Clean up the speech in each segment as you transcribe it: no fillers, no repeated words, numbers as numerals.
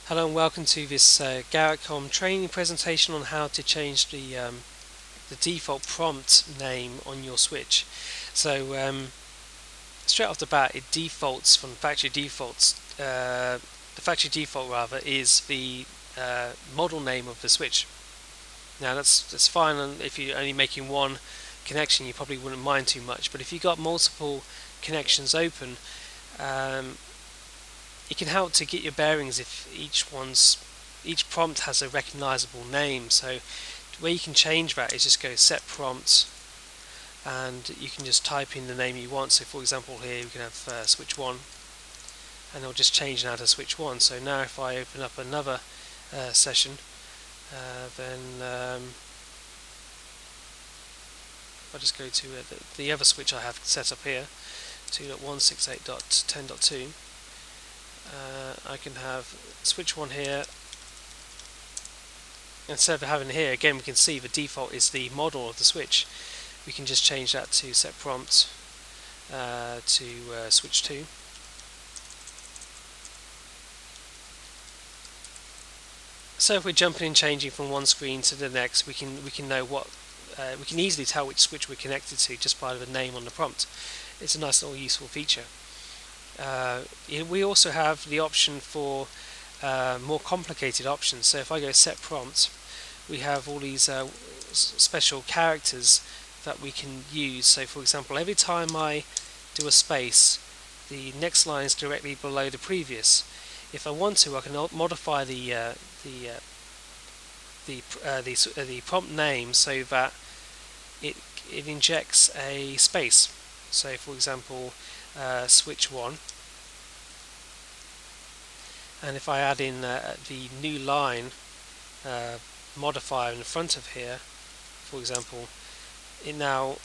Hello and welcome to this GarrettCom Training presentation on how to change the default prompt name on your switch. So straight off the bat, it defaults from factory defaults. The factory default rather is the model name of the switch. Now that's fine, and if you're only making one connection, you probably wouldn't mind too much. But if you've got multiple connections open, it can help to get your bearings if each prompt has a recognizable name. So the way you can change that is just go set prompt, and you can just type in the name you want. So for example here we can have switch 1, and it'll just change now to switch 1. So now if I open up another session, then if I just go to the other switch I have set up here, 2.168.10.2, I can have switch 1 here. Instead of having here, again we can see the default is the model of the switch. We can just change that to set prompt to switch 2. So if we're jumping and changing from one screen to the next, we can know what we can easily tell which switch we're connected to just by the name on the prompt. It's a nice little useful feature. We also have the option for more complicated options. So if I go set prompt, we have all these special characters that we can use. So for example, every time I do a space, the next line is directly below the previous. If I want to, I can modify the prompt name so that it injects a space. So for example, switch 1, and if I add in the new line modifier in the front of here, for example, it now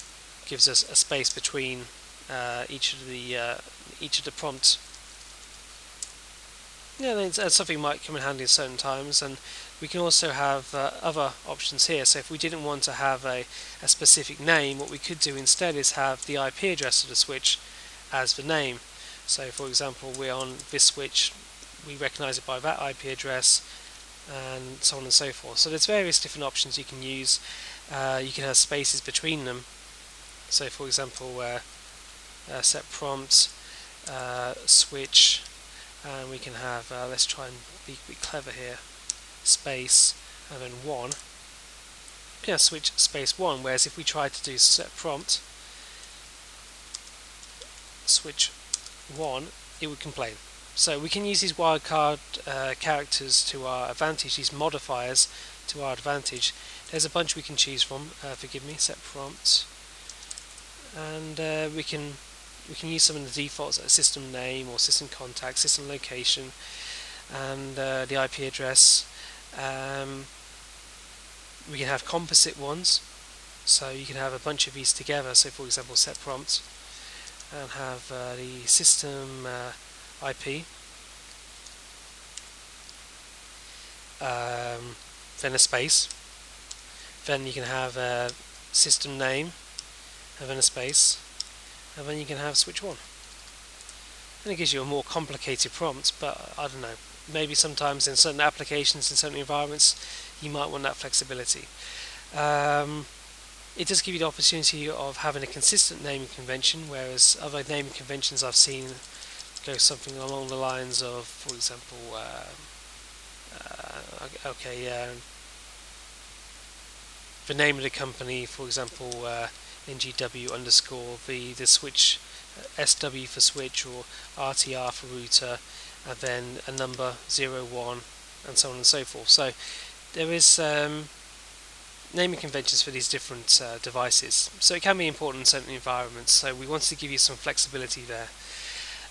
gives us a space between each of the prompts. Yeah, that's something might come in handy at certain times. And we can also have other options here. So if we didn't want to have a specific name, what we could do instead is have the IP address of the switch as the name. So for example, we're on this switch, we recognize it by that IP address, and so on and so forth. So there's various different options you can use. You can have spaces between them. So for example, set prompt, switch, and we can have, let's try and be clever here, space, and then 1. Yeah, switch space 1, whereas if we tried to do set prompt, switch 1, it would complain. So we can use these wildcard characters to our advantage, these modifiers to our advantage. There's a bunch we can choose from, forgive me, set prompt, and we can use some of the defaults like system name or system contact, system location, and the IP address. We can have composite ones, so you can have a bunch of these together. So for example, set prompt, and have the system IP, then a space, then you can have a system name, and then a space, and then you can have switch 1. And it gives you a more complicated prompt, but I don't know, maybe sometimes in certain applications, in certain environments, you might want that flexibility. It does give you the opportunity of having a consistent naming convention, whereas other naming conventions I've seen go something along the lines of, for example, the name of the company, for example, NGW underscore the switch, SW for switch, or RTR for router, and then a number 01, and so on and so forth. So there is naming conventions for these different devices, so it can be important in certain environments. So we wanted to give you some flexibility there.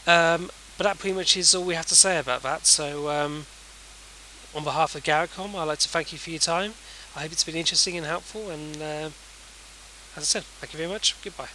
But that pretty much is all we have to say about that. So on behalf of GarrettCom, I'd like to thank you for your time. I hope it's been interesting and helpful, and as I said, thank you very much. Goodbye.